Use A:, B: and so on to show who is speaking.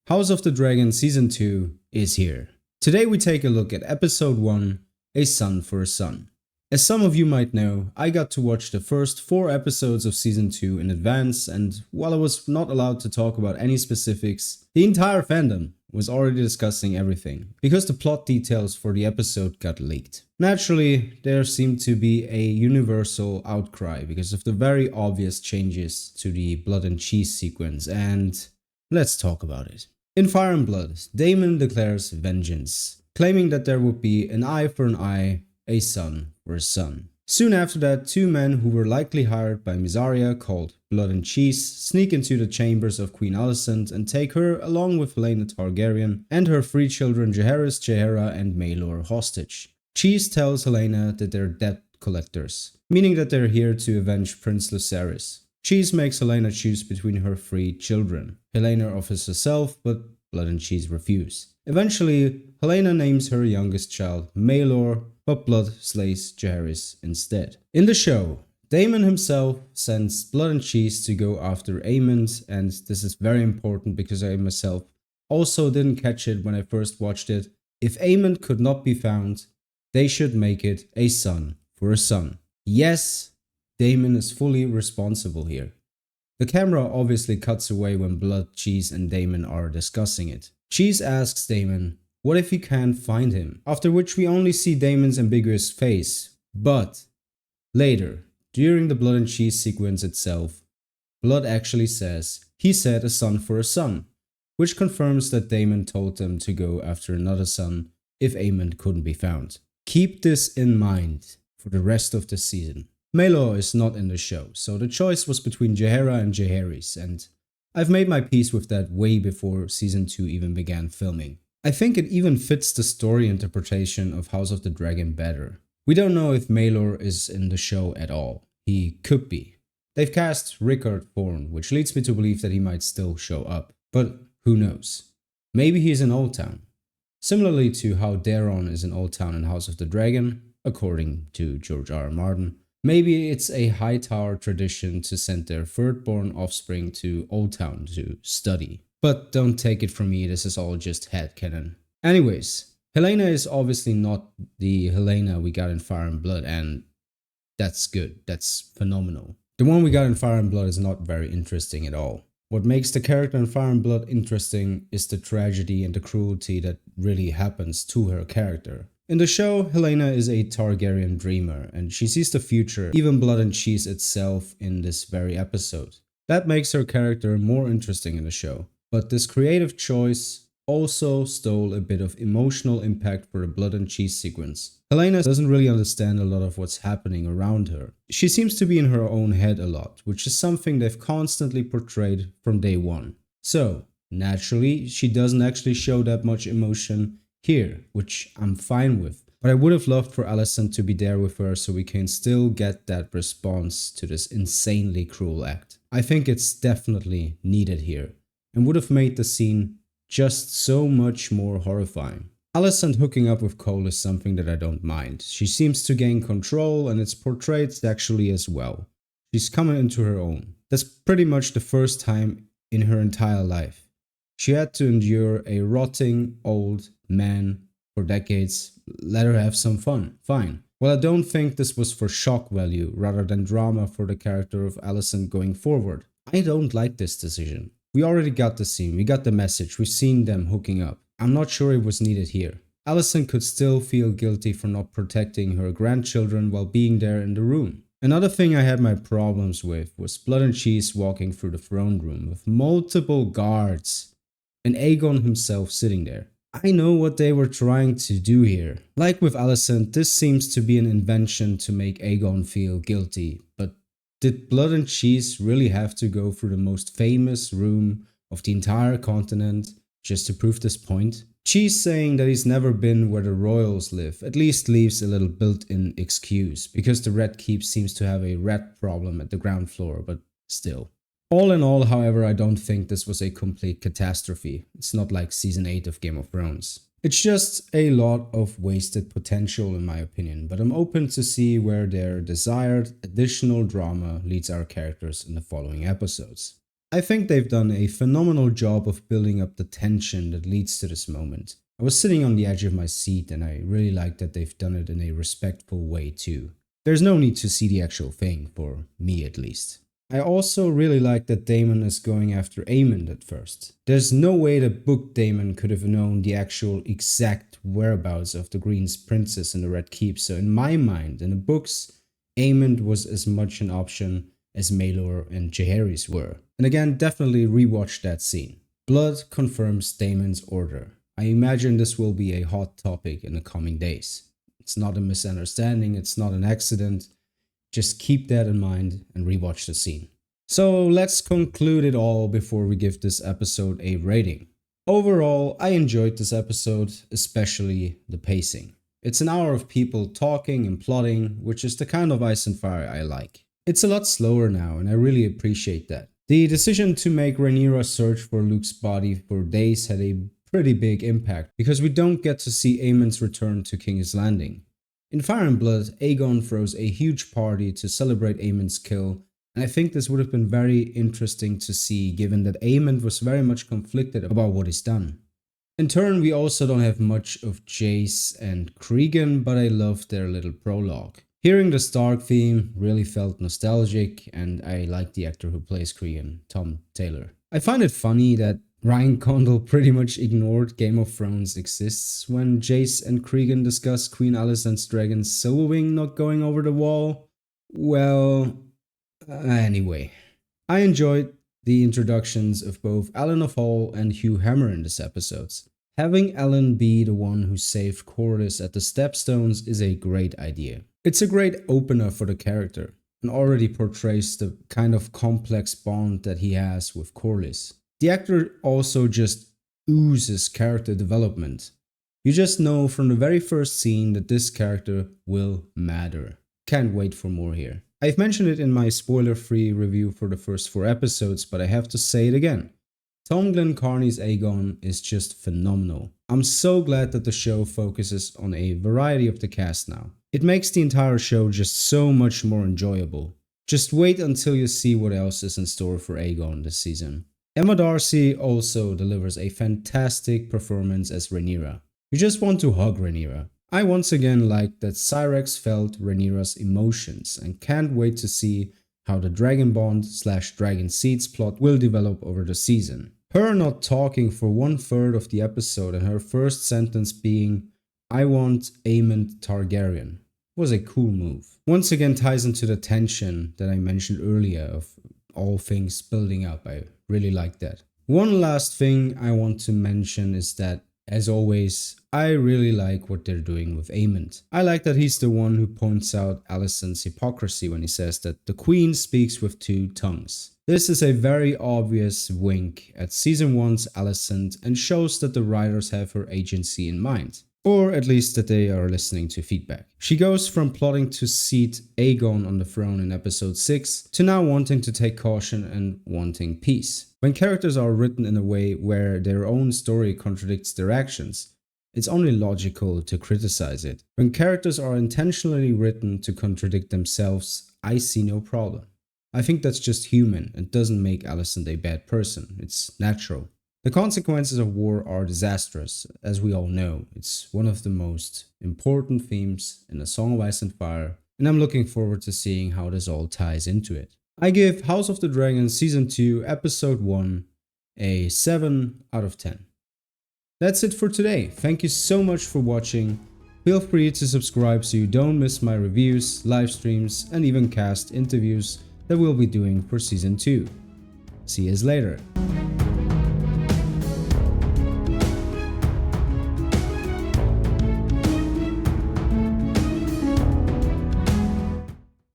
A: House of the Dragon Season 2 is here. Today we take a look at Episode 1, A Son for a Son. As some of you might know, I got to watch the first 4 episodes of Season 2 in advance, and while I was not allowed to talk about any specifics, the entire fandom was already discussing everything, because the plot details for the episode got leaked. Naturally, there seemed to be a universal outcry because of the very obvious changes to the blood and cheese sequence, and let's talk about it. In Fire and Blood, Daemon declares vengeance, claiming that there would be an eye for an eye, a son for a son. Soon after that, 2 men who were likely hired by Mysaria, called Blood and Cheese, sneak into the chambers of Queen Alicent and take her, along with Helaena Targaryen and her 3 children Jaehaerys, Jaehaera and Maelor, hostage. Cheese tells Helaena that they're debt collectors, meaning that they're here to avenge Prince Lucerys. Cheese makes Helaena choose between her 3 children. Helaena offers herself, but Blood and Cheese refuse. Eventually, Helaena names her youngest child Maelor, but Blood slays Jaehaerys instead. In the show, Daemon himself sends Blood and Cheese to go after Aemond, and this is very important because I myself also didn't catch it when I first watched it. If Aemond could not be found, they should make it a son for a son. Yes, Daemon is fully responsible here. The camera obviously cuts away when Blood, Cheese and Daemon are discussing it. Cheese asks Daemon, what if he can't find him? After which we only see Daemon's ambiguous face. But later, during the Blood and Cheese sequence itself, Blood actually says he said a son for a son, which confirms that Daemon told them to go after another son if Aemond couldn't be found. Keep this in mind for the rest of the season. Maelor is not in the show, so the choice was between Jaehaera and Jaehaerys, and I've made my peace with that way before Season 2 even began filming. I think it even fits the story interpretation of House of the Dragon better. We don't know if Maelor is in the show at all. He could be. They've cast Rickard Thorne, which leads me to believe that he might still show up, but who knows? Maybe he's in Old Town. Similarly to how Daeron is in Old Town in House of the Dragon, according to George R. R. Martin. Maybe it's a Hightower tradition to send their third-born offspring to Old Town to study. But don't take it from me, this is all just headcanon. Anyways, Helaena is obviously not the Helaena we got in Fire and Blood, and that's good, that's phenomenal. The one we got in Fire and Blood is not very interesting at all. What makes the character in Fire and Blood interesting is the tragedy and the cruelty that really happens to her character. In the show, Helaena is a Targaryen dreamer, and she sees the future, even Blood and Cheese itself, in this very episode. That makes her character more interesting in the show. But this creative choice also stole a bit of emotional impact for the Blood and Cheese sequence. Helaena doesn't really understand a lot of what's happening around her. She seems to be in her own head a lot, which is something they've constantly portrayed from day one. So, naturally, she doesn't actually show that much emotion here, which I'm fine with. But I would have loved for Alicent to be there with her so we can still get that response to this insanely cruel act. I think it's definitely needed here, and would have made the scene just so much more horrifying. Alicent hooking up with Cole is something that I don't mind. She seems to gain control, and it's portrayed sexually as well. She's coming into her own. That's pretty much the first time in her entire life. She had to endure a rotting old man for decades. Let her have some fun. Fine. Well, I don't think this was for shock value rather than drama for the character of Alicent going forward. I don't like this decision. We already got the scene, we got the message, we've seen them hooking up. I'm not sure it was needed here. Alicent could still feel guilty for not protecting her grandchildren while being there in the room. Another thing I had my problems with was Blood and Cheese walking through the throne room with multiple guards and Aegon himself sitting there. I know what they were trying to do here. Like with Alicent, this seems to be an invention to make Aegon feel guilty, but did Blood and Cheese really have to go through the most famous room of the entire continent just to prove this point? Cheese saying that he's never been where the royals live at least leaves a little built-in excuse, because the Red Keep seems to have a rat problem at the ground floor, but still. All in all, however, I don't think this was a complete catastrophe. It's not like Season 8 of Game of Thrones. It's just a lot of wasted potential in my opinion, but I'm open to see where their desired additional drama leads our characters in the following episodes. I think they've done a phenomenal job of building up the tension that leads to this moment. I was sitting on the edge of my seat and I really like that they've done it in a respectful way too. There's no need to see the actual thing, for me at least. I also really like that Daemon is going after Aemond at first. There's no way the book Daemon could have known the actual exact whereabouts of the Green Princess in the Red Keep, so in my mind, in the books, Aemond was as much an option as Maelor and Jaehaerys were. And again, definitely rewatch that scene. Blood confirms Daemon's order. I imagine this will be a hot topic in the coming days. It's not a misunderstanding, it's not an accident. Just keep that in mind and rewatch the scene. So let's conclude it all before we give this episode a rating. Overall, I enjoyed this episode, especially the pacing. It's an hour of people talking and plotting, which is the kind of Ice and Fire I like. It's a lot slower now and I really appreciate that. The decision to make Rhaenyra search for Luke's body for days had a pretty big impact, because we don't get to see Aemond's return to King's Landing. In Fire and Blood, Aegon throws a huge party to celebrate Aemond's kill, and I think this would have been very interesting to see, given that Aemond was very much conflicted about what he's done. In turn, we also don't have much of Jace and Cregan, but I loved their little prologue. Hearing the Stark theme really felt nostalgic, and I like the actor who plays Cregan, Tom Taylor. I find it funny that Ryan Condal pretty much ignored Game of Thrones exists when Jace and Cregan discuss Queen Alicent's dragon's silver wing not going over the wall. Well, anyway. I enjoyed the introductions of both Alan of Hall and Hugh Hammer in this episode. Having Alan be the one who saved Corlys at the Stepstones is a great idea. It's a great opener for the character, and already portrays the kind of complex bond that he has with Corlys. The actor also just oozes character development. You just know from the very first scene that this character will matter. Can't wait for more here. I've mentioned it in my spoiler-free review for the first 4 episodes, but I have to say it again. Tom Glencarney's Aegon is just phenomenal. I'm so glad that the show focuses on a variety of the cast now. It makes the entire show just so much more enjoyable. Just wait until you see what else is in store for Aegon this season. Emma Darcy also delivers a fantastic performance as Rhaenyra. You just want to hug Rhaenyra. I once again liked that Syrax felt Rhaenyra's emotions and can't wait to see how the Dragon Bond / Dragon Seeds plot will develop over the season. Her not talking for 1/3 of the episode and her first sentence being, "I want Aemond Targaryen," was a cool move. Once again ties into the tension that I mentioned earlier of all things building up. I really like that. One last thing I want to mention is that, as always, I really like what they're doing with Aemond. I like that he's the one who points out Alicent's hypocrisy when he says that the queen speaks with 2 tongues. This is a very obvious wink at season 1's Alicent and shows that the writers have her agency in mind. Or at least that they are listening to feedback. She goes from plotting to seat Aegon on the throne in episode 6 to now wanting to take caution and wanting peace. When characters are written in a way where their own story contradicts their actions, it's only logical to criticize it. When characters are intentionally written to contradict themselves, I see no problem. I think that's just human and doesn't make Alicent a bad person. It's natural. The consequences of war are disastrous, as we all know. It's one of the most important themes in A Song of Ice and Fire, and I'm looking forward to seeing how this all ties into it. I give House of the Dragon Season 2, Episode 1 a 7 out of 10. That's it for today. Thank you so much for watching. Feel free to subscribe so you don't miss my reviews, live streams, and even cast interviews that we'll be doing for Season 2. See you later.